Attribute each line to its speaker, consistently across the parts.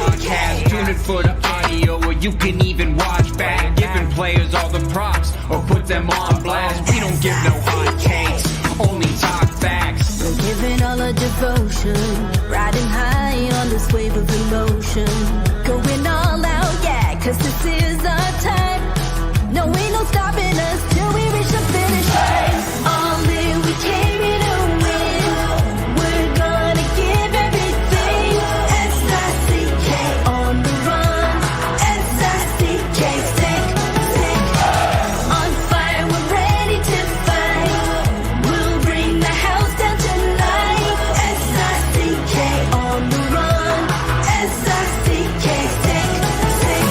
Speaker 1: podcast. Tune in for the audio, or you can even watch back. Giving players all the props, or put them on blast. We don't give no hot takes, only talk facts.
Speaker 2: We're giving all our devotion, riding high on this wave of emotion. Going all out, yeah, cause this is our time. No, ain't no stopping us till we reach the finish line. All in, we came here to win. We're gonna give everything. S-I-C-K on the run. S-I-C-K, sick, sick. On fire, we're ready to fight. We'll bring the house down tonight. S-I-C-K on the run. S-I-C-K, sick, sick.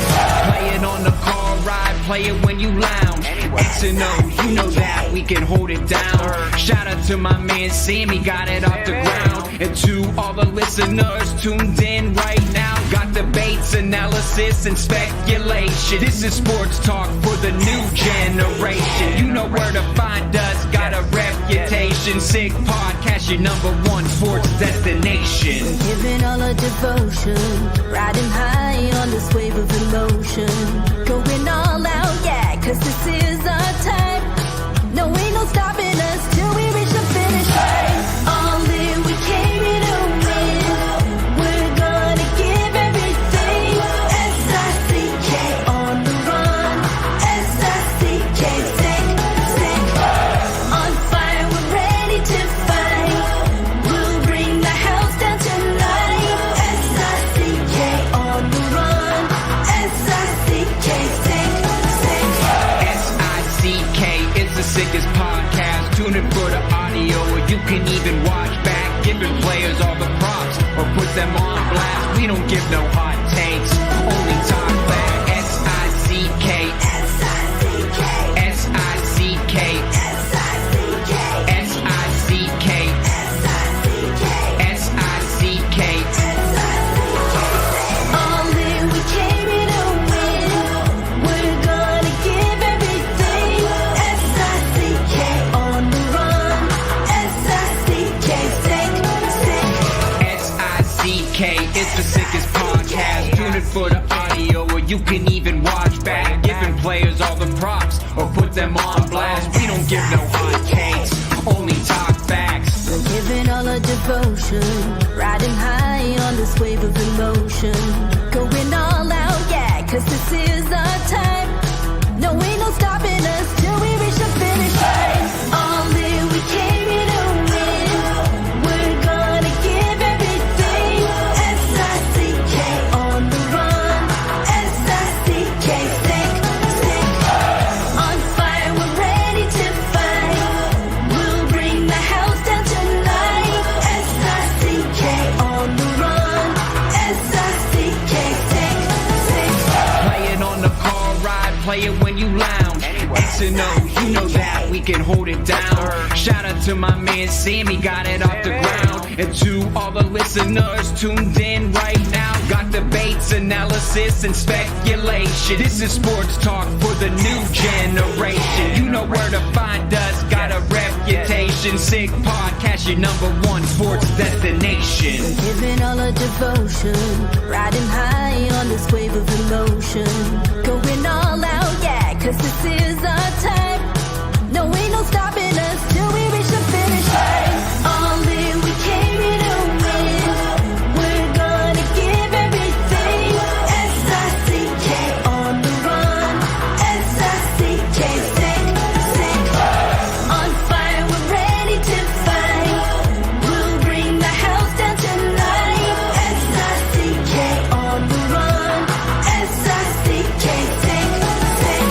Speaker 1: Play it on the car ride, play it when you lounge. X and O, you know that we can hold it down. Shout out to my man Sammy, got it off the ground. And to all the listeners tuned in right now, got debates, analysis, and speculation. This is sports talk for the new generation. You know where to find us, got a reputation. Sick podcast, your #1 sports destination.
Speaker 2: Giving all our devotion, riding high on this wave of emotion. Going all out, yeah, cause this is our time. No, ain't no stopping us till we reach the finish line. All in, we came here to win. We're gonna give everything. S-I-C-K on the run. S-I-C-K, sick, sick. On fire, we're ready to fight. We'll bring the house down tonight. S-I-C-K on the run. S-I-C-K, sick, sick.
Speaker 1: S-I-C-K is the sickest podcast. Tune in for the audio, or you can even watch back. Giving players all the props, or put them on blast. We don't give no hot takes, only talk back. S-I-C-K, S-I-C-K, S-I-C-K, S-I-C-K, S-I-C-K, S-I-C-K, S-I-C-K.
Speaker 2: All in, we came here to win. We're gonna give everything. S-I-C-K on the run. S-I-C-K, sick, sick.
Speaker 1: S-I-C-K is the sickest podcast. Tune in for the audio, or you can even watch back. Giving players all the props, or put them on blast. We don't give no hot takes, only talk facts.
Speaker 2: We're giving all our devotion, riding high on this wave of emotion. Going all out, yeah, cause this is our time. No, ain't no stopping us till we reach the finish line. All in, we came here to win. We're gonna give everything. S-I-C-K on the run. S-I-C-K, sick, sick. On fire, we're ready to fight. We'll bring the house down tonight. S-I-C-K on the run. S-I-C-K, sick, sick.
Speaker 1: Play it on the car ride, play it when you lounge. X and O, you know that we can hold it down. Shout out to my man Sammy, got it off the ground. And to all the listeners tuned in right now, got debates, analysis, and speculation. This is sports talk for the new generation. You know where to find us, got a reputation. Sick podcast, your #1 sports destination.
Speaker 2: Giving all our devotion, riding high on this wave of emotion. Going all out, yeah, cause this is our time. No, ain't no stopping us till we reach the finish line. All in, we came here to win. We're gonna give everything. S-I-C-K on the run. S-I-C-K, sick, sick. On fire, we're ready to fight. We'll bring the house down tonight. S-I-C-K on the run. S-I-C-K, sick, sick.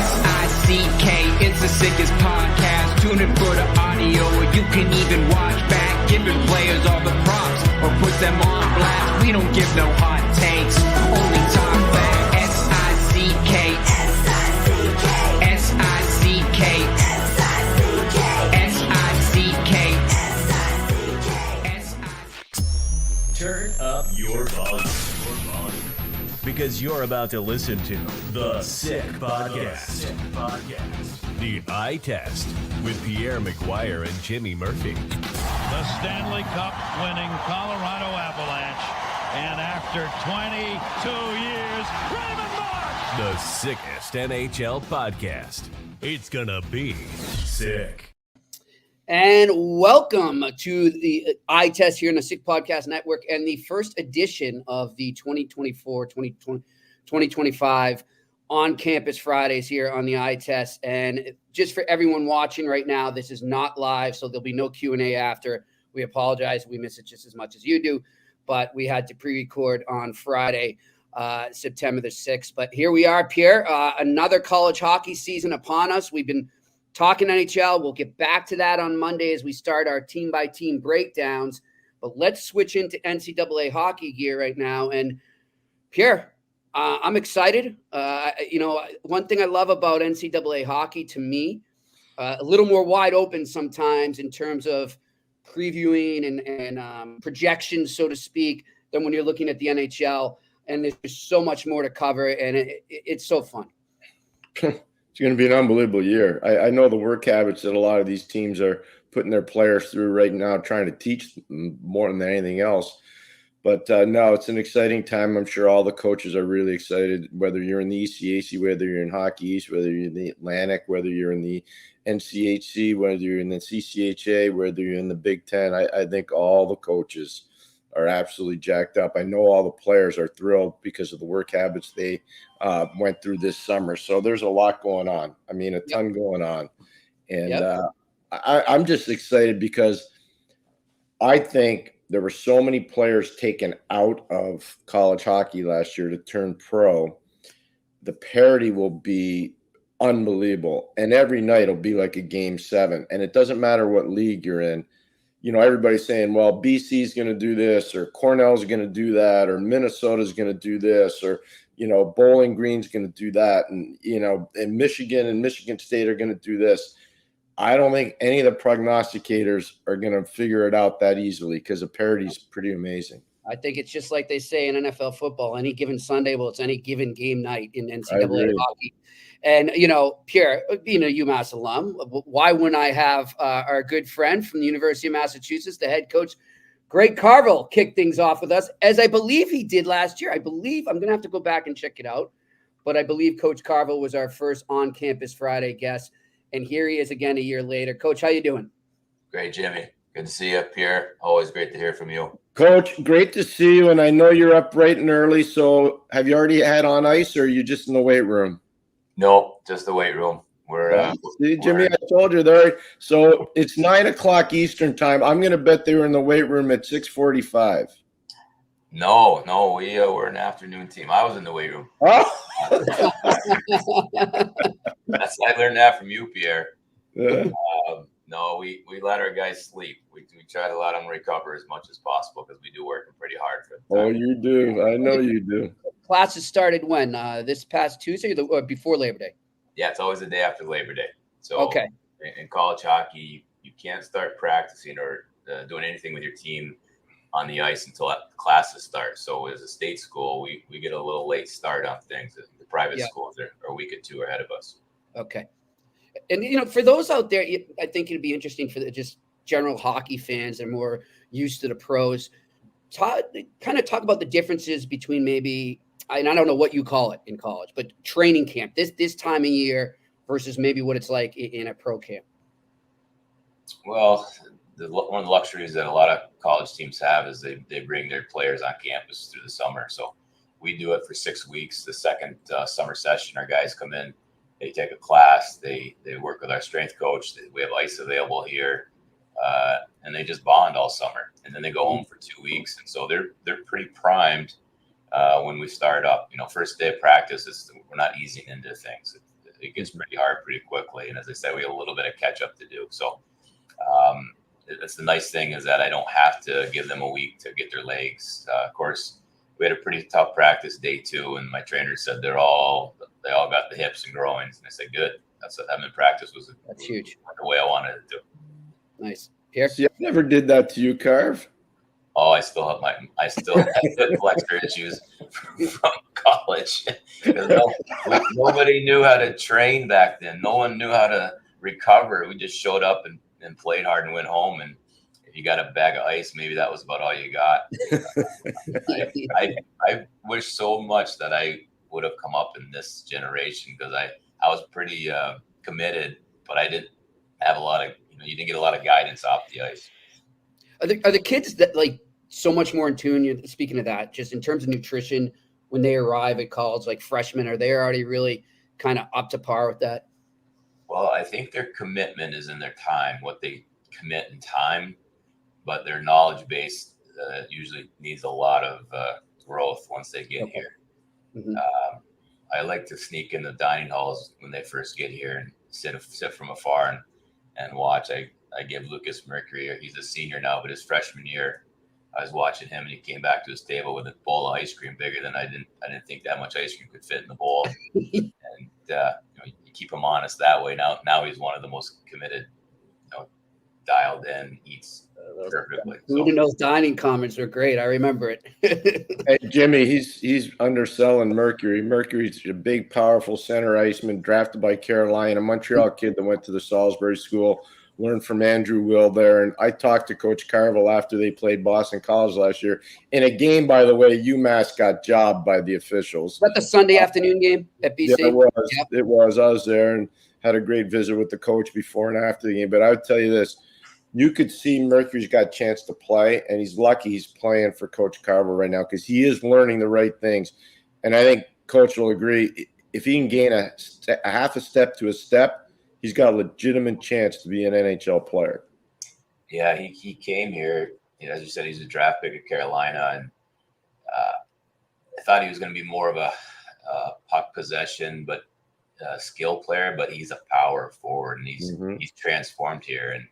Speaker 1: S-I-C-K is the sickest podcast. Tune in for the audio, or you can even watch back. Giving players all the props, or put them on blast. We don't give no hot takes, only talk back. S-I-C-K, S-I-C-K, S-I-C-K, S-I-C-K, S-I-C-K, S-I-C-K.
Speaker 3: Turn up your volume. Because you're about to listen to The Sick Podcast. The Eye Test with Pierre, McGuire, and Jimmy Murphy.
Speaker 4: The Stanley Cup winning Colorado Avalanche And after 22 years, Raymond Mark!
Speaker 3: The sickest NHL podcast. It's gonna be sick.
Speaker 5: And welcome to the eye test here in the Sick Podcast Network and the first edition of the 2024-2025 on-campus Fridays here on the eye test. And just for everyone watching right now, this is not live, so there'll be no Q&A after. We apologize. We miss it just as much as you do, but we had to pre-record on Friday, September the 6th. But here we are, Pierre, another college hockey season upon us. We've been talking NHL. We'll get back to that on Monday as we start our team-by-team breakdowns. But let's switch into NCAA hockey gear right now. And Pierre, I'm excited. One thing I love about NCAA hockey, to me, a little more wide open sometimes in terms of previewing and projections, so to speak, than when you're looking at the NHL. And there's so much more to cover, and it's so fun.
Speaker 6: It's going to be an unbelievable year. I know the work habits that a lot of these teams are putting their players through right now, trying to teach them more than anything else. But no, it's an exciting time. I'm sure all the coaches are really excited, whether you're in the ECAC, whether you're in Hockey East, whether you're in the Atlantic, whether you're in the NCHC, whether you're in the CCHA, whether you're in the Big Ten. I think all the coaches are absolutely jacked up. I know all the players are thrilled because of the work habits they went through this summer. So there's a lot going on. I mean, a ton going on. And I'm just excited because I think there were so many players taken out of college hockey last year to turn pro. The parity will be unbelievable. And every night will be like a game 7. And it doesn't matter what league you're in. You know, everybody's saying, well, BC's going to do this, or Cornell's going to do that, or Minnesota's going to do this, or, you know, Bowling Green's going to do that. And, you know, and Michigan State are going to do this. I don't think any of the prognosticators are going to figure it out that easily because the parity is pretty amazing.
Speaker 5: I think it's just like they say in NFL football, any given Sunday, well, it's any given game night in NCAA hockey. And, you know, Pierre, being a UMass alum, why wouldn't I have our good friend from the University of Massachusetts, the head coach, Greg Carvel, kick things off with us, as I believe he did last year. I'm going to have to go back and check it out. But I believe Coach Carvel was our first on-campus Friday guest. And here he is again a year later. Coach, how you doing?
Speaker 7: Great, Jimmy. Good to see you, Pierre. Always great to hear from you.
Speaker 6: Coach, great to see you. And I know you're up bright and early. So have you already had on ice, or are you just in the weight room?
Speaker 7: No, just the weight room.
Speaker 6: See, Jimmy, I told you there. So it's 9:00 Eastern time. I'm going to bet they were in the weight room at 6:45.
Speaker 7: No, we're an afternoon team. I was in the weight room.
Speaker 6: Oh.
Speaker 7: I learned that from you, Pierre.
Speaker 6: Yeah.
Speaker 7: No, we let our guys sleep. We try to let them recover as much as possible because we do work pretty hard for them.
Speaker 6: Oh, you do. I know you do.
Speaker 5: Classes started when? This past Tuesday or before Labor Day?
Speaker 7: Yeah, it's always the day after Labor Day. So
Speaker 5: okay.
Speaker 7: In college hockey, you can't start practicing or doing anything with your team on the ice until classes start. So as a state school, we get a little late start on things. The private schools are a week or two ahead of us.
Speaker 5: Okay. And, you know, for those out there, I think it'd be interesting for just general hockey fans that are more used to the pros. Kind of talk about the differences between maybe, and I don't know what you call it in college, but training camp, this time of year versus maybe what it's like in a pro camp.
Speaker 7: Well, one of the luxuries that a lot of college teams have is they bring their players on campus through the summer. So we do it for 6 weeks. The second summer session, our guys come in, they take a class, they work with our strength coach. We have ice available here, and they just bond all summer. And then they go home for 2 weeks. And so they're pretty primed when we start up. You know, first day of practice, we're not easing into things. It gets pretty hard pretty quickly. And as I said, we have a little bit of catch up to do. So that's the nice thing, is that I don't have to give them a week to get their legs. Of course, we had a pretty tough practice day 2, and my trainer said they all got the hips and groins, and I said, good. That's what having in practice was
Speaker 5: huge.
Speaker 7: The way I wanted it to.
Speaker 5: Nice. Pierre?
Speaker 6: See, I never did that to you, Carv.
Speaker 7: Oh, I still have hip flexor issues from college. Nobody knew how to train back then. No one knew how to recover. We just showed up and played hard and went home. And if you got a bag of ice, maybe that was about all you got. I wish so much that I would have come up in this generation, because I was pretty committed, but I didn't have a lot of, you didn't get a lot of guidance off the ice.
Speaker 5: Are the kids that like so much more in tune? Speaking of that, just in terms of nutrition, when they arrive at college, like freshmen, are they already really kind of up to par with that?
Speaker 7: Well, I think their commitment is in their time, what they commit in time, but their knowledge base usually needs a lot of growth once they get here.
Speaker 5: Mm-hmm.
Speaker 7: I like to sneak in the dining halls when they first get here and sit from afar and watch. I give Lucas Mercury, he's a senior now, but his freshman year, I was watching him and he came back to his table with a bowl of ice cream bigger than I didn't think that much ice cream could fit in the bowl. And you keep him honest that way. Now he's one of the most committed, dialed in, eats perfectly.
Speaker 5: Food and those dining comments are great. I remember it.
Speaker 6: Hey, Jimmy, he's underselling Mercury. Mercury's a big, powerful center iceman drafted by Carolina, a Montreal kid that went to the Salisbury School, learned from Andrew Will there. And I talked to Coach Carvel after they played Boston College last year. In a game, by the way, UMass got jobbed by the officials.
Speaker 5: Was that the Sunday afternoon game at BC?
Speaker 6: Yeah, it was.
Speaker 5: Yep.
Speaker 6: It was. I was there and had a great visit with the coach before and after the game. But I would tell you this. You could see Mercury's got a chance to play, and he's lucky he's playing for Coach Carver right now, because he is learning the right things. And I think Coach will agree. If he can gain a half a step to a step, he's got a legitimate chance to be an NHL player.
Speaker 7: Yeah, he came here, as you said, he's a draft pick at Carolina, and I thought he was going to be more of a puck possession, but skill player. But he's a power forward, and he's transformed here and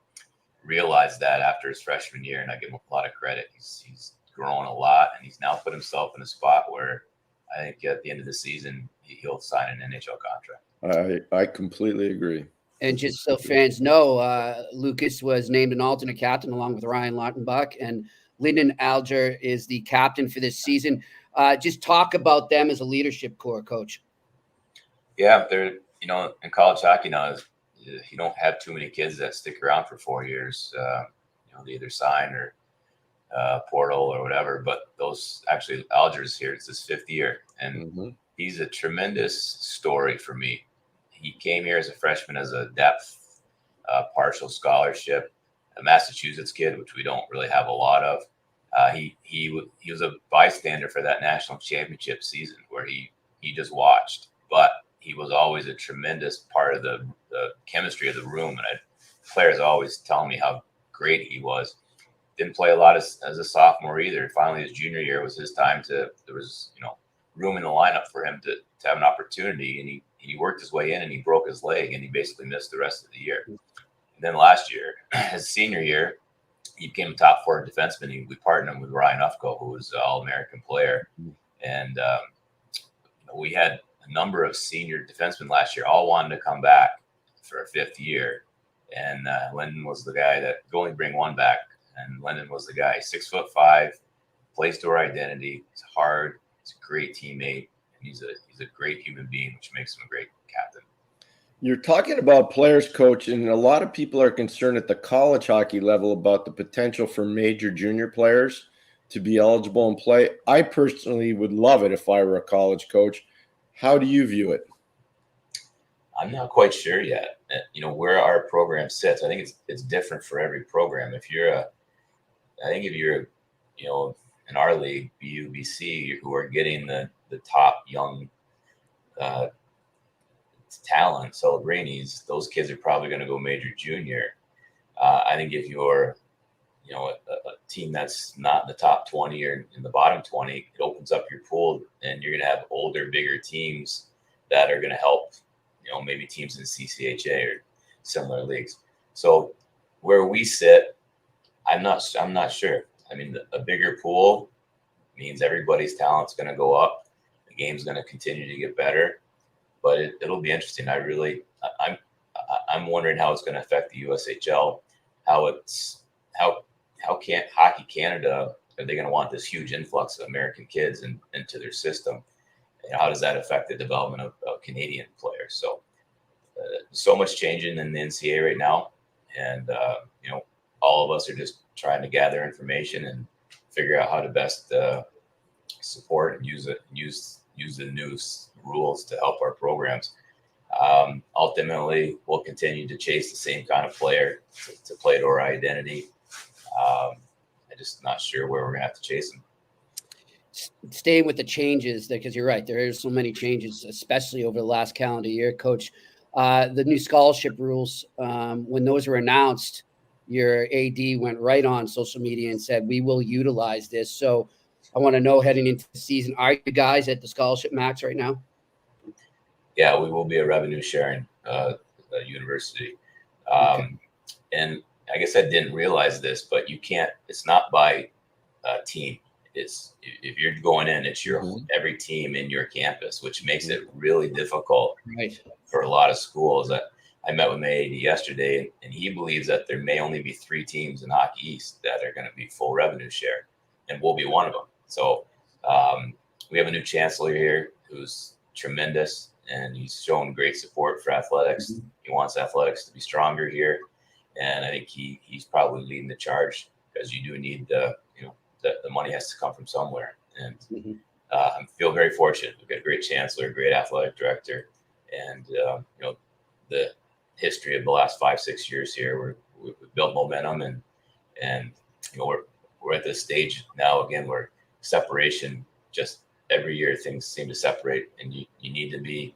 Speaker 7: realized that after his freshman year. And I give him a lot of credit. He's grown a lot, and he's now put himself in a spot where I think at the end of the season he'll sign an NHL contract.
Speaker 6: I completely agree.
Speaker 5: And just so fans know, Lucas was named an alternate captain along with Ryan Lautenbach, and Lyndon Alger is the captain for this season. Just talk about them as a leadership core, Coach.
Speaker 7: Yeah, they're, in college hockey now, you don't have too many kids that stick around for 4 years. They either sign or portal or whatever. But actually, Alger's here. It's his 5th year, and he's a tremendous story for me. He came here as a freshman as a depth, partial scholarship, a Massachusetts kid, which we don't really have a lot of. He was a bystander for that national championship season where he just watched, but he was always a tremendous part of the chemistry of the room. And players always tell me how great he was. Didn't play a lot as a sophomore either. Finally, his junior year was his time there was, room in the lineup for him to have an opportunity. And he worked his way in and he broke his leg and he basically missed the rest of the year. And then last year, his senior year, he became a top 4 defenseman. We partnered him with Ryan Ufko, who was an All-American player. And we had a number of senior defensemen last year, all wanted to come back for a 5th year. And Lyndon was the guy that could only bring one back. And Lyndon was the guy, 6'5", plays to our identity. He's hard. He's a great teammate. And he's a great human being, which makes him a great captain.
Speaker 6: You're talking about players, Coach, and a lot of people are concerned at the college hockey level about the potential for major junior players to be eligible and play. I personally would love it if I were a college coach. How do you view it?
Speaker 7: I'm not quite sure yet. Where our program sits. I think it's different for every program. If you're in our league, BUBC, who are getting the top young talent, Celebrini's, those kids are probably going to go major junior. I think if you're, a team that's not in the top 20 or in the bottom 20, it opens up your pool, and you're going to have older, bigger teams that are going to help, maybe teams in CCHA or similar leagues. So where we sit, I'm not sure. I mean, a bigger pool means everybody's talent's going to go up. The game's going to continue to get better, but it'll be interesting. I'm wondering how it's going to affect the USHL. How can't Hockey Canada, are they going to want this huge influx of American kids into their system? And how does that affect the development of Canadian players? So much changing in the NCAA right now, and all of us are just trying to gather information and figure out how to best support and use the new rules to help our programs. Ultimately, we'll continue to chase the same kind of player to play to our identity. I'm just not sure where we're going to have to chase them.
Speaker 5: Staying with the changes, because you're right, there are so many changes, especially over the last calendar year, Coach. The new scholarship rules, when those were announced, your AD went right on social media and said, we will utilize this. So I want to know, heading into the season, are you guys at the scholarship max right now?
Speaker 7: Yeah, we will be a revenue sharing university.
Speaker 5: Okay.
Speaker 7: And I guess I didn't realize this, but you can't, it's not by team. It's if you're going in, it's your every team in your campus, which makes it really difficult for a lot of schools. I met with my AD yesterday, and he believes that there may only be 3 teams in Hockey East that are going to be full revenue share, and we'll be one of them. So we have a new chancellor here who's tremendous, and he's shown great support for athletics. He wants athletics to be stronger here, and I think he's probably leading the charge, because you do need the money has to come from somewhere. And I feel very fortunate. We've got a great chancellor, great athletic director, and the history of the last 5-6 years here, we've built momentum, and we're at this stage now again where separation, just every year things seem to separate, and you need to be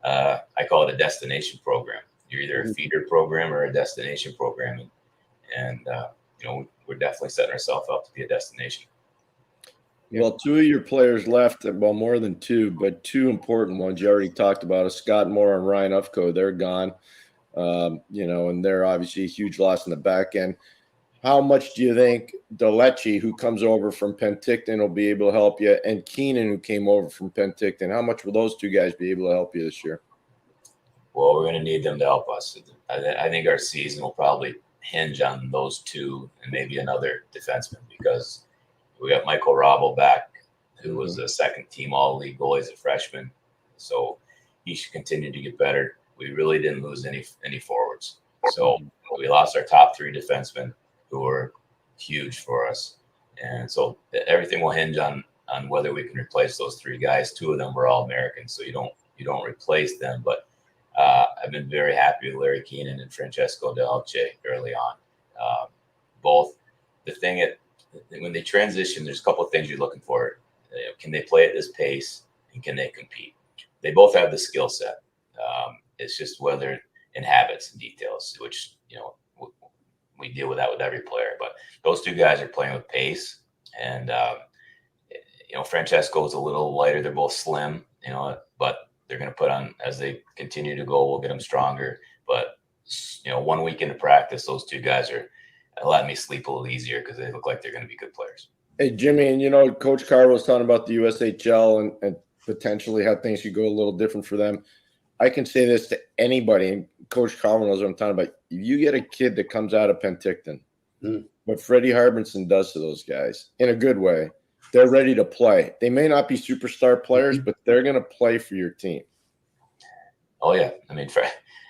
Speaker 7: I call it a destination program. You're either a feeder program or a destination program, and we're definitely setting ourselves up to be a destination.
Speaker 6: Well, 2 of your players left, well, more than 2, but 2 important ones you already talked about, Scott Moore and Ryan Ufko. They're gone, and they're obviously a huge loss in the back end. How much do you think Delechi, who comes over from Penticton, will be able to help you, and Keenan, who came over from Penticton, how much will those 2 guys be able to help you this year?
Speaker 7: Well, we're going to need them to help us. I think our season will probably hinge on those 2 and maybe another defenseman, because we got Michael Robbo back, who was a second-team All-League goalie as a freshman, so he should continue to get better. We really didn't lose any forwards, so we lost our top 3 defensemen, who were huge for us, and so everything will hinge on whether we can replace those 3 guys. 2 of them were All-Americans, so you don't replace them, but I've been very happy with Larry Keenan and Francesco Delce early on. Both, when they transition, there's a couple of things you're looking for. Can they play at this pace, and can they compete? They both have the skill set. It's just whether in habits and details, which we deal with that with every player. But those 2 guys are playing with pace, and Francesco is a little lighter. They're both slim, but they're going to put on, as they continue to go, we'll get them stronger. But 1 week into practice, those 2 guys are letting me sleep a little easier, because they look like they're going to be good players.
Speaker 6: Hey, Jimmy, and Coach Carvel was talking about the USHL and potentially how things could go a little different for them. I can say this to anybody, and Coach Carvel knows what I'm talking about. If you get a kid that comes out of Penticton, what Freddie Harbinson does to those guys in a good way, they're ready to play. They may not be superstar players, but they're going to play for your team. Oh, yeah. I mean,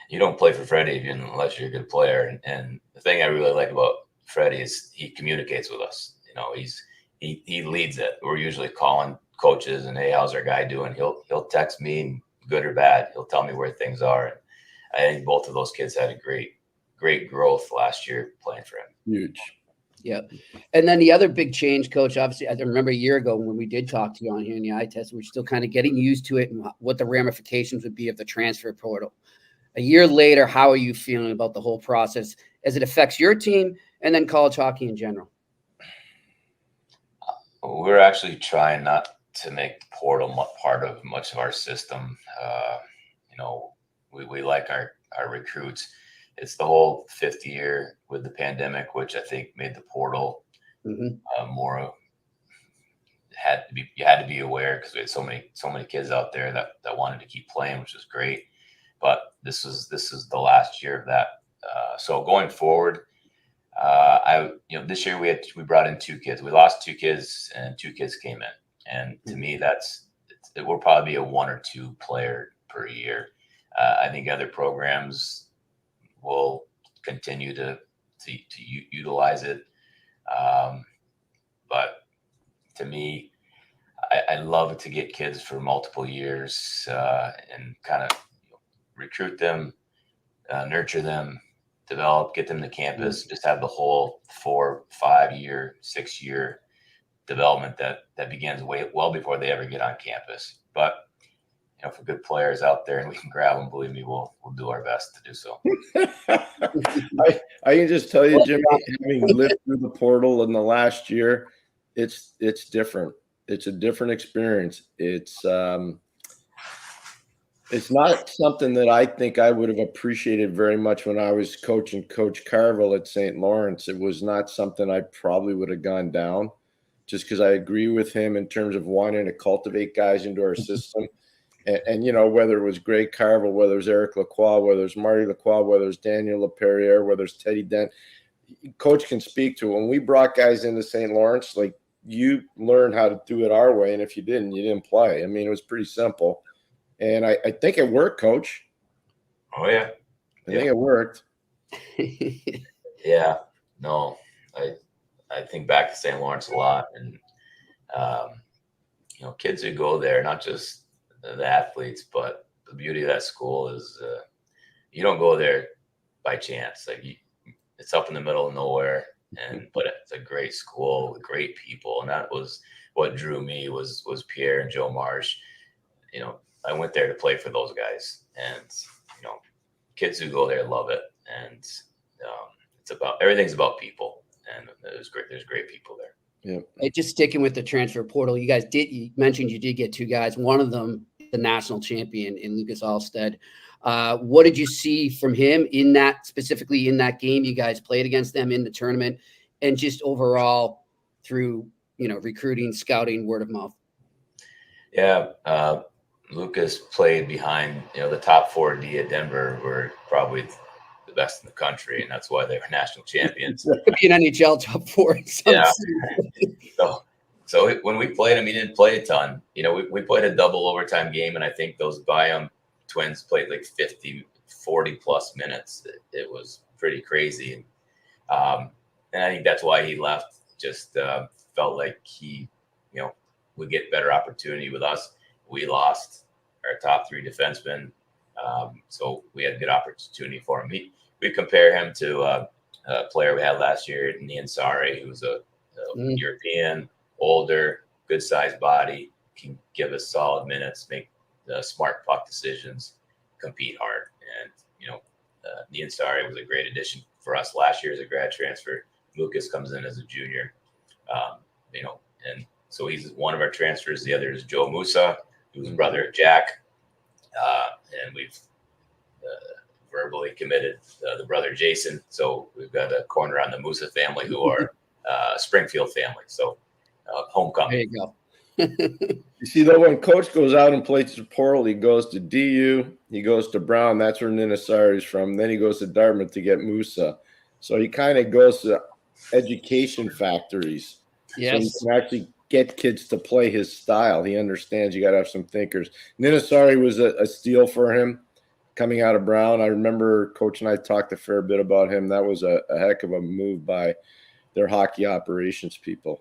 Speaker 6: you don't play for Freddie unless you're a good player. And the thing I really like about Freddie is he communicates with us. He leads it. We're usually calling coaches and, hey, how's our guy doing? He'll text me, good or bad. He'll tell me where things are. And I think both of those kids had a great growth last year playing for him. Huge.
Speaker 5: Yeah. And then the other big change, Coach, obviously, I remember a year ago when we did talk to you on here in the eye test, we're still kind of getting used to it and what the ramifications would be of the transfer portal. A year later, how are you feeling about the whole process as it affects your team and then college hockey in general?
Speaker 7: We're actually trying not to make portal part of much of our system. We like our recruits. It's the whole 5th year with the pandemic, which I think made the portal more. You had to be aware, because we had so many kids out there that wanted to keep playing, which was great. But this is the last year of that. So going forward, this year we brought in 2 kids. We lost 2 kids, and 2 kids came in. And to me, it will probably be a 1 or 2 player per year. I think other programs will continue to utilize it. But to me, I love to get kids for multiple years and kind of recruit them, nurture them, develop, get them to campus, just have the whole 4, 5 year, 6 year development that begins well before they ever get on campus. But for good players out there and we can grab them, believe me, we'll do our best to do so.
Speaker 6: I can just tell you, Jimmy, having lived through the portal in the last year, it's different. It's a different experience. It's not something that I think I would have appreciated very much when I was coaching Coach Carville at St. Lawrence. It was not something I probably would have gone down, just because I agree with him in terms of wanting to cultivate guys into our system. And whether it was Greg Carvel, whether it was Eric Lacroix, whether it was Marty Lacroix, whether it was Daniel LaPerriere, whether it's Teddy Dent, Coach can speak to it. When we brought guys into St. Lawrence, like, you learned how to do it our way, and if you didn't, you didn't play. I mean, it was pretty simple. And I think it worked, Coach.
Speaker 7: Oh, yeah.
Speaker 6: I think it worked.
Speaker 7: Yeah. No, I think back to St. Lawrence a lot. And, kids who go there, not just the athletes, but the beauty of that school is you don't go there by chance. Like, it's up in the middle of nowhere, but it's a great school with great people. And that was what drew me was Pierre and Joe Marsh. I went there to play for those guys, and kids who go there love it. And everything's about people, and there's great people there.
Speaker 6: Yeah.
Speaker 5: Just sticking with the transfer portal, you mentioned you did get 2 guys. One of them, the national champion in Lucas Alstead. What did you see from him specifically in that game you guys played against them in the tournament, and just overall through recruiting, scouting, word of mouth?
Speaker 7: Yeah. Lucas played behind, the top 4D at Denver were probably the best in the country, and that's why they were national champions.
Speaker 5: Could be an NHL top 4.
Speaker 7: Yeah. So when we played him, he didn't play a ton. We played a double overtime game, and I think those Byam twins played like 50, 40 plus minutes. It was pretty crazy. And I think that's why he left. Just felt like he, would get better opportunity with us. We lost our top 3 defensemen. So we had a good opportunity for him. We compare him to a player we had last year, Nian Sari, who's a European, older, good sized body, can give us solid minutes, make smart puck decisions, compete hard. And, Nian Sari was a great addition for us last year as a grad transfer. Lucas comes in as a junior, and so he's one of our transfers. The other is Joe Musa, who's a brother of Jack. And we've verbally committed the brother Jason. So we've got a corner on the Musa family, who are Springfield family. So homecoming.
Speaker 5: There you go.
Speaker 6: You see, though, when Coach goes out and plays the portal, he goes to DU, he goes to Brown. That's where Ninasari's from. Then he goes to Dartmouth to get Musa. So he kind of goes to education factories.
Speaker 5: Yes.
Speaker 6: So he can actually get kids to play his style. He understands you got to have some thinkers. Ninasari was a steal for him coming out of Brown. I remember Coach and I talked a fair bit about him. That was a heck of a move by their hockey operations people.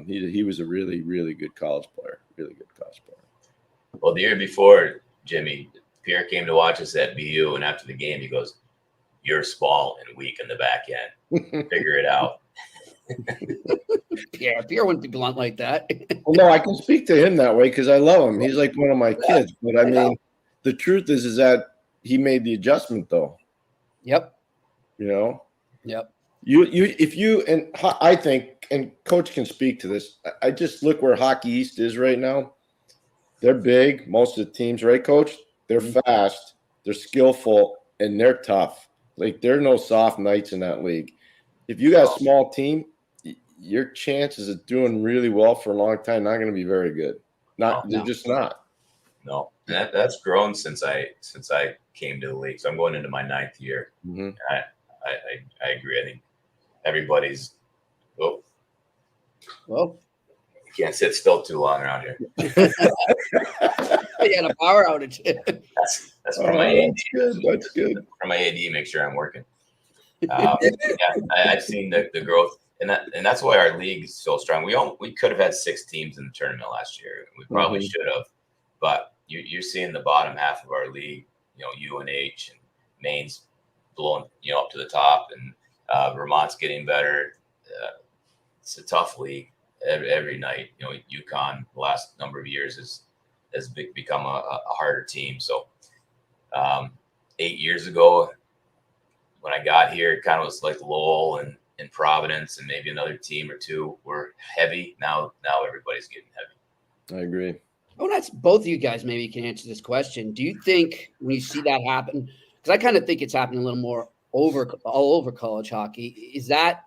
Speaker 6: He was a really, really good college player. Really good college player.
Speaker 7: Well, the year before, Jimmy, Pierre came to watch us at BU, and after the game, he goes, "You're small and weak in the back end. Figure it out."
Speaker 5: Pierre wouldn't be blunt like that.
Speaker 6: Well, no, I can speak to him that way because I love him. He's like one of my kids. But I mean, the truth is that he made the adjustment, though.
Speaker 5: Yep.
Speaker 6: Yep. I think, and Coach can speak to this. I just look where Hockey East is right now. They're big, most of the teams, right, Coach? They're fast, they're skillful, and they're tough. Like, there are no soft nights in that league. If you got a small team, your chances of doing really well for a long time not going to be very good. They're just not.
Speaker 7: No, that's grown since I came to the league. So I'm going into my 9th year.
Speaker 6: Mm-hmm.
Speaker 7: I agree. I think everybody's well, you can't sit still too long around here.
Speaker 5: You had a power outage.
Speaker 7: That's from my AD.
Speaker 6: That's good.
Speaker 7: From my AD, make sure I'm working. I've seen the growth and that's why our league is so strong. We could have had 6 teams in the tournament last year. We probably should have, but you're seeing the bottom half of our league. UNH and Maine's blowing up to the top, and Vermont's getting better. It's a tough league every night. UConn the last number of years has become a harder team. So 8 years ago, when I got here, it kind of was like Lowell and Providence and maybe another team or two were heavy. Now everybody's getting heavy.
Speaker 6: I agree.
Speaker 5: Oh, that's both of you guys maybe can answer this question. Do you think when you see that happen, because I kind of think it's happening a little more all over college hockey, is that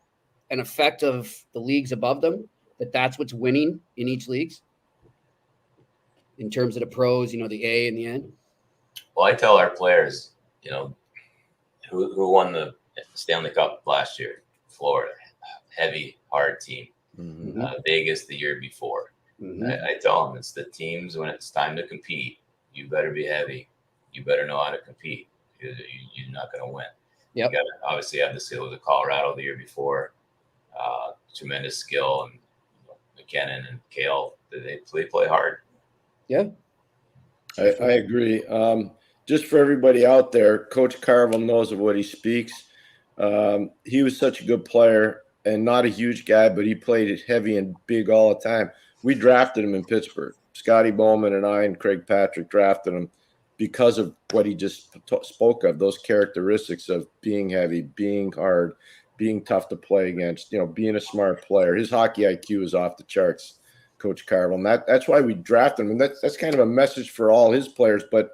Speaker 5: an effect of the leagues above them, that's what's winning in each leagues in terms of the pros, the A and the N?
Speaker 7: Well, I tell our players, who won the Stanley Cup last year? Florida, heavy, hard team. Vegas the year before. I tell them it's the teams when it's time to compete. You better be heavy. You better know how to compete. You're not going to win.
Speaker 5: Yep.
Speaker 7: You got to obviously have the skill of Colorado the year before. Tremendous skill, and McKinnon and Kale. They play hard.
Speaker 5: Yeah,
Speaker 6: I agree. Just for everybody out there, Coach Carvel knows of what he speaks. He was such a good player and not a huge guy, but he played it heavy and big all the time. We drafted him in Pittsburgh. Scotty Bowman and I and Craig Patrick drafted him because of what he just spoke of, those characteristics of being heavy, being hard, being tough to play against, being a smart player. His hockey IQ is off the charts, Coach Carvel. And that's why we drafted him. And that's kind of a message for all his players, but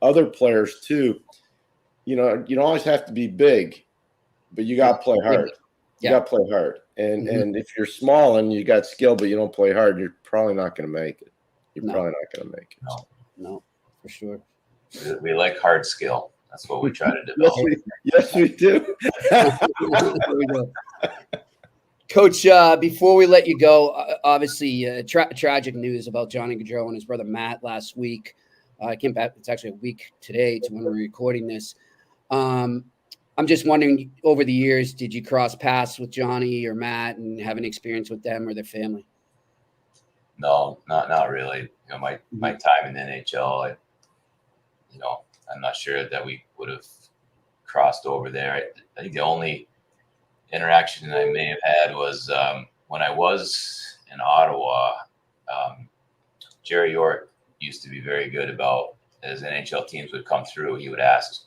Speaker 6: other players too. You don't always have to be big, but you got to play hard. You got to play hard. And if you're small and you got skill, but you don't play hard, you're probably not going to make it. Probably not going to make it.
Speaker 5: No, for sure.
Speaker 7: We like hard skill. That's what we try to develop.
Speaker 6: Yes, we do.
Speaker 5: Coach, before we let you go, obviously tragic news about Johnny Gaudreau and his brother Matt last week. I came back. It's actually a week today to when we're recording this. I'm just wondering, over the years, did you cross paths with Johnny or Matt and have any experience with them or their family?
Speaker 7: No, not really. My time in the NHL, I'm not sure that we would have crossed over there. I think the only interaction I may have had was when I was in Ottawa. Jerry York used to be very good about, as NHL teams would come through, he would ask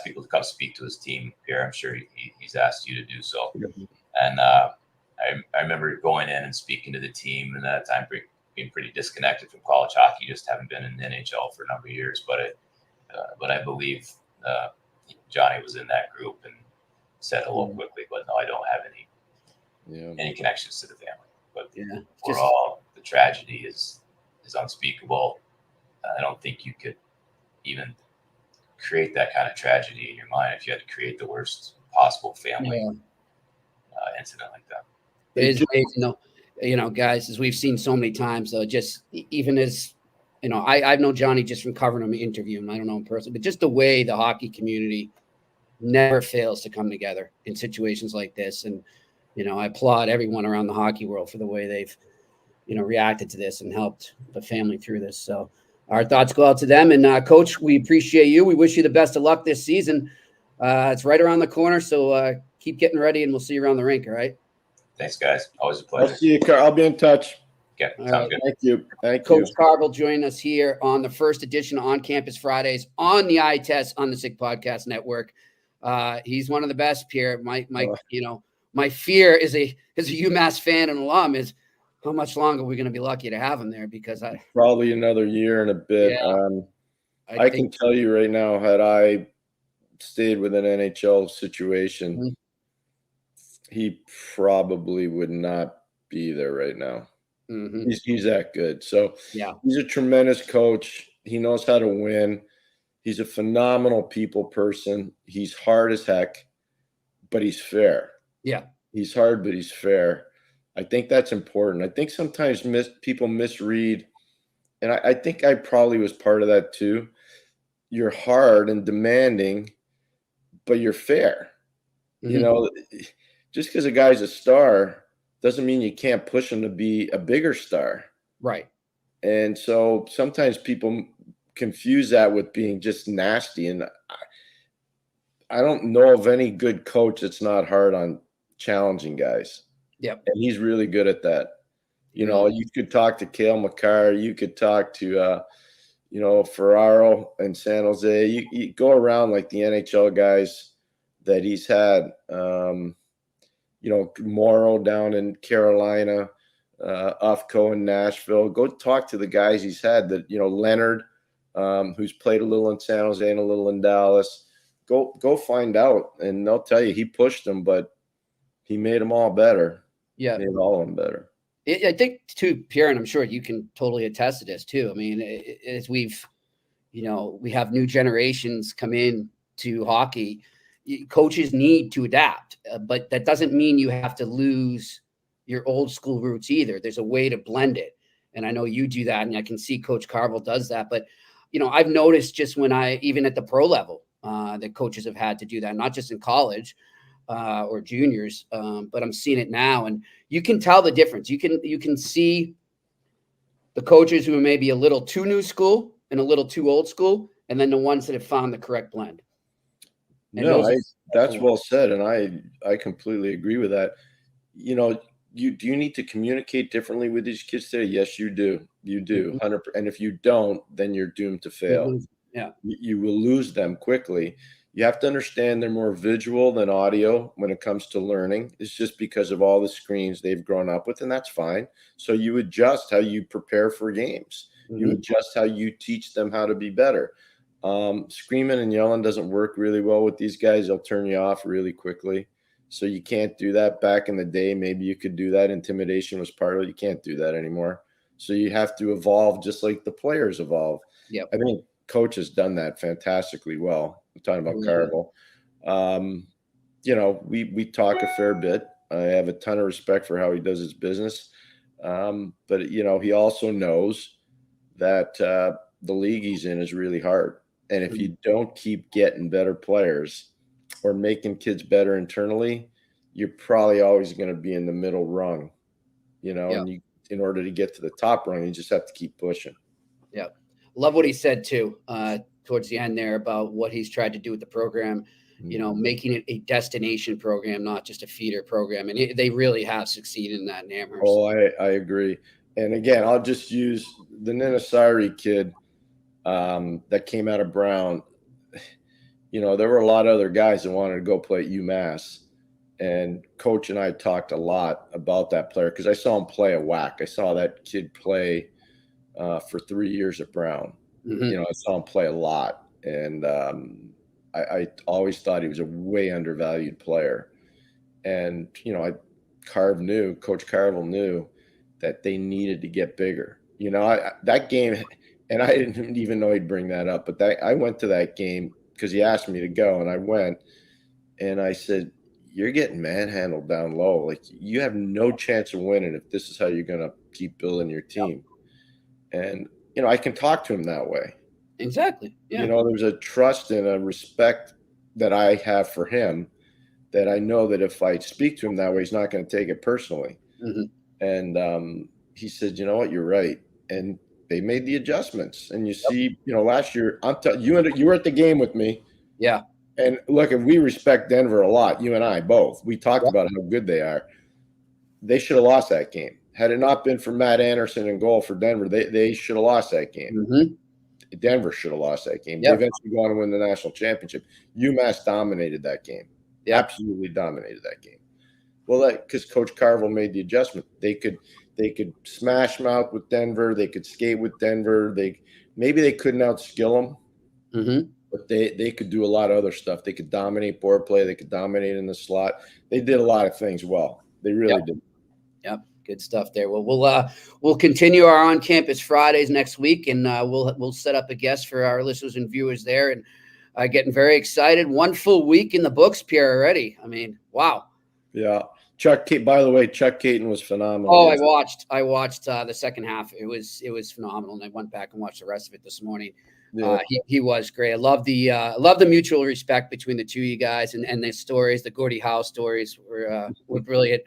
Speaker 7: people to come speak to his team. Pierre, I'm sure he's asked you to do so. And I remember going in and speaking to the team, and at that time being pretty disconnected from college hockey, just having been in the NHL for a number of years. But I believe Johnny was in that group and said hello quickly. But no, I don't have any connections to the family. But overall, the tragedy is unspeakable. I don't think you could even create that kind of tragedy in your mind if you had to create the worst possible family incident like that.
Speaker 5: It is amazing, though, guys, as we've seen so many times, though, just even as, I've known Johnny just from covering him, interviewing him. I don't know him personally, but just the way the hockey community never fails to come together in situations like this. And, I applaud everyone around the hockey world for the way they've, reacted to this and helped the family through this. So our thoughts go out to them. And Coach, we appreciate you. We wish you the best of luck this season. It's right around the corner. So keep getting ready and we'll see you around the rink. All right.
Speaker 7: Thanks, guys. Always a pleasure.
Speaker 6: I'll see you, Carl. I'll be in touch.
Speaker 7: Okay. Sounds good.
Speaker 6: Thank you.
Speaker 5: Coach Carville joining us here on the first edition of On Campus Fridays on the Eye Test on the Sick Podcast Network. He's one of the best, Pierre. My fear as a UMass fan and alum is how much longer we're going to be lucky to have him there, because
Speaker 6: probably another year and a bit.
Speaker 5: Yeah,
Speaker 6: I can tell you right now, had I stayed with an NHL situation, he probably would not be there right now. He's that good. So he's a tremendous coach. He knows how to win. He's a phenomenal people person. He's hard as heck, but he's fair.
Speaker 5: Yeah.
Speaker 6: He's hard, but he's fair. I think that's important. I think sometimes people misread, and I think I probably was part of that too. You're hard and demanding, but you're fair. just because a guy's a star doesn't mean you can't push him to be a bigger star.
Speaker 5: Right.
Speaker 6: And so sometimes people confuse that with being just nasty. And I don't know of any good coach that's not hard on challenging guys.
Speaker 5: Yep.
Speaker 6: And he's really good at that. You know, you could talk to Cale McGuire. You could talk to, Ferraro and San Jose. You go around like the NHL guys that he's had. Morrow down in Carolina, Ufco in Nashville. Go talk to the guys he's had that, Leonard, who's played a little in San Jose and a little in Dallas. Go find out, and they'll tell you he pushed them, but he made them all better.
Speaker 5: Yeah.
Speaker 6: Made all of them better.
Speaker 5: I think too, Pierre, and I'm sure you can totally attest to this too. I mean, as we have new generations come in to hockey, coaches need to adapt, but that doesn't mean you have to lose your old school roots either. There's a way to blend it. And I know you do that, and I can see Coach Carvel does that. But, I've noticed just even at the pro level, that coaches have had to do that, not just in college or juniors, but I'm seeing it now. And you can tell the difference. You can see the coaches who are maybe a little too new school and a little too old school, and then the ones that have found the correct blend. And
Speaker 6: that's well said. And I completely agree with that. Do you need to communicate differently with these kids today? Yes, you do. You do. 100%. And if you don't, then you're doomed to fail.
Speaker 5: Yeah.
Speaker 6: You will lose them quickly. You have to understand they're more visual than audio when it comes to learning. It's just because of all the screens they've grown up with, and that's fine. So you adjust how you prepare for games. Mm-hmm. You adjust how you teach them how to be better. Screaming and yelling doesn't work really well with these guys. They'll turn you off really quickly. So you can't do that. Back in the day, maybe you could do that. Intimidation was part of it. You can't do that anymore. So you have to evolve just like the players evolve.
Speaker 5: Yep.
Speaker 6: I think Coach has done that fantastically well. I'm talking about Carvel. We talk a fair bit. I have a ton of respect for how he does his business. But he also knows that the league he's in is really hard. And if you don't keep getting better players or making kids better internally, you're probably always going to be in the middle rung, and in order to get to the top rung, you just have to keep pushing.
Speaker 5: Yeah. Love what he said too, towards the end there about what he's tried to do with the program, making it a destination program, not just a feeder program. And they really have succeeded in that in Amherst.
Speaker 6: Oh, I agree. And again, I'll just use the Ninasari kid that came out of Brown. There were a lot of other guys that wanted to go play at UMass. And Coach and I talked a lot about that player because I saw him play a whack. I saw that kid play for 3 years at Brown. Mm-hmm. I saw him play a lot. And I always thought he was a way undervalued player. And, Coach Carvel knew that they needed to get bigger. That game, and I didn't even know he'd bring that up, but I went to that game because he asked me to go, and I went, and I said, you're getting manhandled down low. Like, you have no chance of winning if this is how you're going to keep building your team. And, I can talk to him that way.
Speaker 5: Exactly. Yeah.
Speaker 6: There's a trust and a respect that I have for him that I know that if I speak to him that way, he's not going to take it personally. Mm-hmm. And he said, you know what, you're right. And they made the adjustments. And you see, last year, you were at the game with me.
Speaker 5: Yeah.
Speaker 6: And look, and we respect Denver a lot, you and I both. We talked about how good they are. They should have lost that game. Had it not been for Matt Anderson and goal for Denver, they should have lost that game. Mm-hmm. Denver should have lost that game. Yep. They eventually go on to win the national championship. UMass dominated that game. Yep. Absolutely dominated that game. Well, because Coach Carvel made the adjustment. They could smash mouth with Denver. They could skate with Denver. Maybe they couldn't outskill them. Mm-hmm. But they could do a lot of other stuff. They could dominate board play. They could dominate in the slot. They did a lot of things well. They really did.
Speaker 5: Yep, good stuff there. Well, we'll continue our on-campus Fridays next week, and we'll set up a guest for our listeners and viewers there. And getting very excited. 1 full week in the books, Pierre, already. I mean, wow.
Speaker 6: Yeah. By the way, Chuck Caton was phenomenal.
Speaker 5: Oh, I watched the second half. It was phenomenal, and I went back and watched the rest of it this morning.
Speaker 6: Yeah.
Speaker 5: He was great. I love the mutual respect between the two of you guys, and the stories, the Gordie Howe stories were brilliant.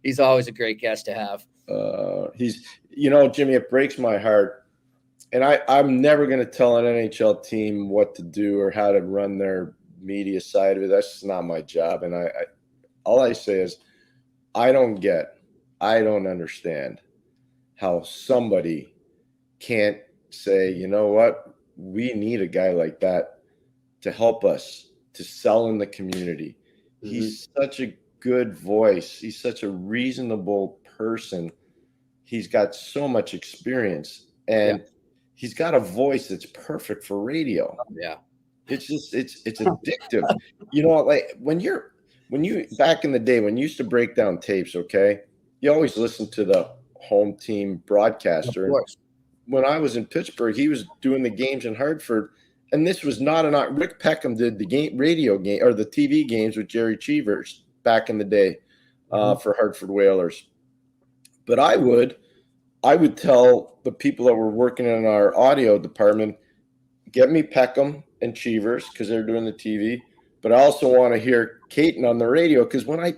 Speaker 5: He's always a great guest to have.
Speaker 6: Jimmy, it breaks my heart. And I'm never going to tell an NHL team what to do or how to run their media side of it. That's just not my job. And all I say is I don't understand how somebody can't say, you know what, we need a guy like that to help us to sell in the community. Mm-hmm. He's such a good voice. He's such a reasonable person. He's got so much experience, and he's got a voice that's perfect for radio.
Speaker 5: Yeah.
Speaker 6: It's addictive. Like when you back in the day, when you used to break down tapes, okay, you always listened to the home team broadcaster.
Speaker 5: Of course.
Speaker 6: When I was in Pittsburgh, he was doing the games in Hartford, and this was not Rick Peckham did the radio game or the TV games with Jerry Cheevers back in the day for Hartford Whalers. But I would tell the people that were working in our audio department, get me Peckham and Cheevers because they're doing the TV. But I also want to hear Caton on the radio because when I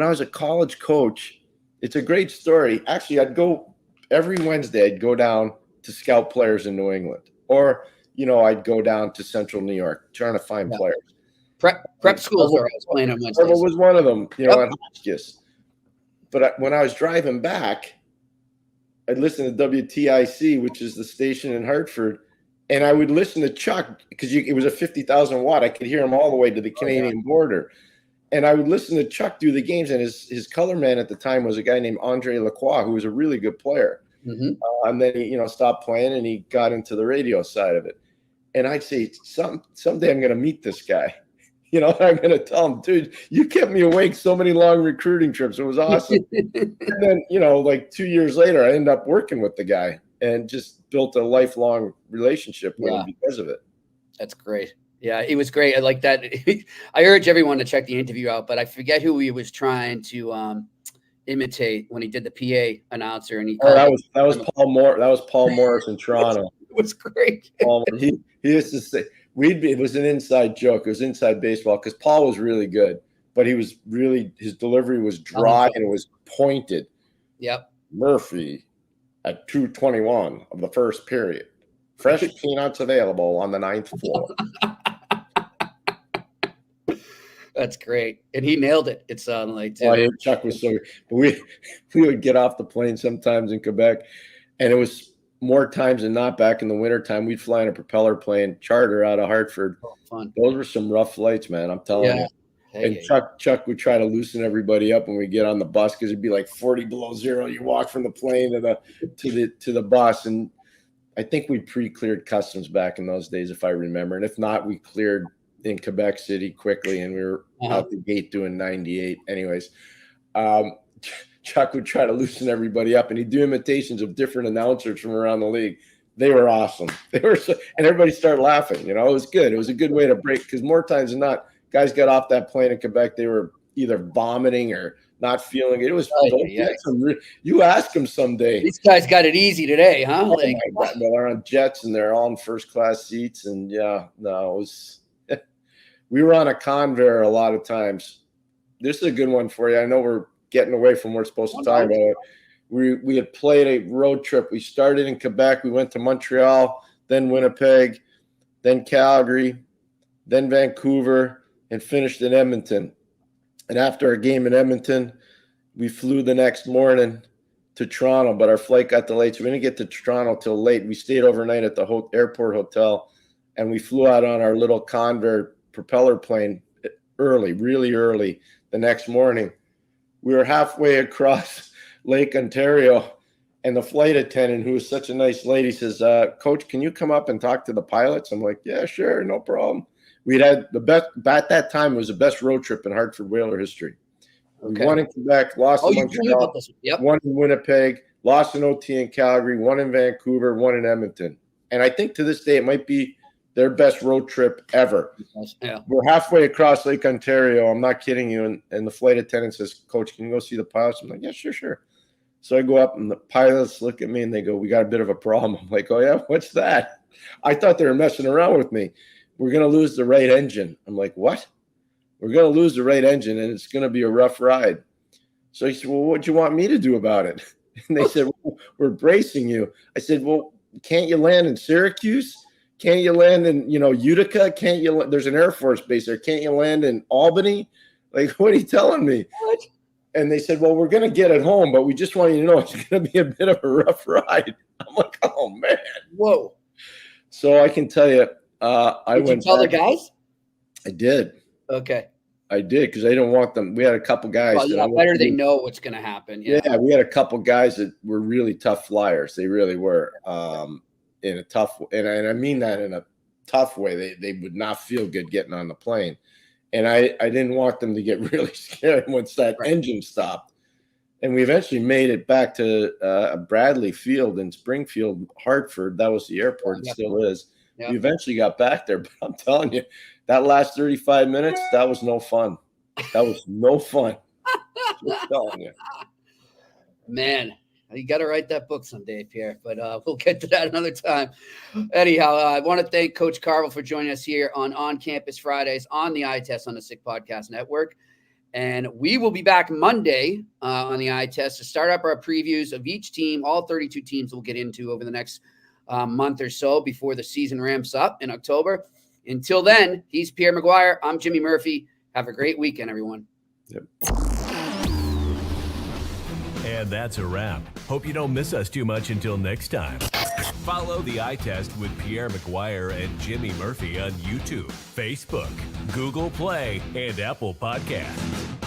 Speaker 6: was a college coach, it's a great story. Actually, I'd go every Wednesday. I'd go down to scout players in New England, or I'd go down to Central New York trying to find players.
Speaker 5: Prep schools are always playing on Wednesdays.
Speaker 6: Was one of them, at Hotchkiss. But when I was driving back, I'd listen to WTIC, which is the station in Hartford, and I would listen to Chuck because it was a 50,000 watt. I could hear him all the way to the Canadian border. And I would listen to Chuck do the games, and his color man at the time was a guy named Andre Lacroix, who was a really good player. Mm-hmm. And then he, stopped playing, and he got into the radio side of it. And I'd say, someday I'm going to meet this guy. I'm going to tell him, dude, you kept me awake so many long recruiting trips. It was awesome. And then, like 2 years later, I ended up working with the guy and just built a lifelong relationship with him because of it.
Speaker 5: That's great. Yeah, it was great. I like that. I urge everyone to check the interview out, but I forget who he was trying to imitate when he did the PA announcer. And
Speaker 6: that was Paul Moore. That was Paul Morris in Toronto.
Speaker 5: It was great.
Speaker 6: He used to say it was an inside joke. It was inside baseball because Paul was really good, but his delivery was dry and it was pointed.
Speaker 5: Yep.
Speaker 6: Murphy at 2:21 of the first period. Fresh peanuts available on the 9th floor.
Speaker 5: That's great. And he nailed it, it sounded like, too.
Speaker 6: Oh, Chuck was so good. But we would get off the plane sometimes in Quebec, and it was more times than not back in the wintertime. We'd fly in a propeller plane charter out of Hartford.
Speaker 5: Oh, fun.
Speaker 6: Those were some rough flights, man. I'm telling you. And Chuck would try to loosen everybody up when we get on the bus because it'd be like 40 below zero. You walk from the plane to the bus, and I think we pre-cleared customs back in those days, if I remember. And if not, we cleared in Quebec City quickly, and we were out the gate doing 98. Anyways, Chuck would try to loosen everybody up, and he'd do imitations of different announcers from around the league. They were awesome. And everybody started laughing. It was good. It was a good way to break because more times than not, guys got off that plane in Quebec, they were either vomiting or not feeling it. It was you ask them someday.
Speaker 5: These guys got it easy today, huh?
Speaker 6: Oh my God. They're on jets and they're all in first class seats. And it was we were on a Convair a lot of times. This is a good one for you. I know we're getting away from what we're supposed to talk about. We had played a road trip. We started in Quebec. We went to Montreal, then Winnipeg, then Calgary, then Vancouver, and finished in Edmonton. And after a game in Edmonton, we flew the next morning to Toronto, but our flight got delayed, so we didn't get to Toronto till late. We stayed overnight at the airport hotel, and we flew out on our little Convair propeller plane really early the next morning. We were halfway across Lake Ontario, and the flight attendant, who was such a nice lady, says, Coach, can you come up and talk to the pilots? I'm like, yeah, sure, no problem. We'd had the best, at that time, it was the best road trip in Hartford Whaler history. Okay. We won in Quebec, lost in Montreal, won in Winnipeg, lost in OT in Calgary, won in Vancouver, won in Edmonton. And I think to this day, it might be their best road trip ever.
Speaker 5: Yeah.
Speaker 6: We're halfway across Lake Ontario. I'm not kidding you. And the flight attendant says, Coach, can you go see the pilots? I'm like, yeah, sure. So I go up and the pilots look at me and they go, we got a bit of a problem. I'm like, oh yeah, what's that? I thought they were messing around with me. We're going to lose the right engine. I'm like, what? We're going to lose the right engine and it's going to be a rough ride. So he said, well, what do you want me to do about it? And they said, well, we're bracing you. I said, well, can't you land in Syracuse? Can't you land in, Utica? Can't you? There's an Air Force base there. Can't you land in Albany? Like, what are you telling me?
Speaker 5: What?
Speaker 6: And they said, well, we're going to get it home, but we just want you to know it's going to be a bit of a rough ride. I'm like, oh, man.
Speaker 5: Whoa.
Speaker 6: So I can tell you,
Speaker 5: Did you tell the guys?
Speaker 6: I did.
Speaker 5: Okay.
Speaker 6: I did because I didn't want them. We had a couple guys.
Speaker 5: Well, yeah, better they know what's going to happen. Yeah,
Speaker 6: we had a couple guys that were really tough flyers. They really were in a tough – and I mean that in a tough way. They would not feel good getting on the plane. And I didn't want them to get really scared once that engine stopped. And we eventually made it back to Bradley Field in Springfield, Hartford. That was the airport. It still is. Yeah. We eventually got back there. But I'm telling you, that last 35 minutes, that was no fun. That was no fun. Just telling you.
Speaker 5: Man, you got to write that book someday, Pierre, but we'll get to that another time. Anyhow, I want to thank Coach Carvel for joining us here on Campus Fridays on the iTest on the Sick Podcast Network. And we will be back Monday on the iTest to start up our previews of each team, all 32 teams we'll get into over the next month or so before the season ramps up in October. Until then, he's Pierre McGuire. I'm Jimmy Murphy. Have a great weekend, everyone.
Speaker 6: Yep.
Speaker 3: And that's a wrap. Hope you don't miss us too much until next time. Follow the iTest with Pierre McGuire and Jimmy Murphy on YouTube, Facebook, Google Play, and Apple Podcasts.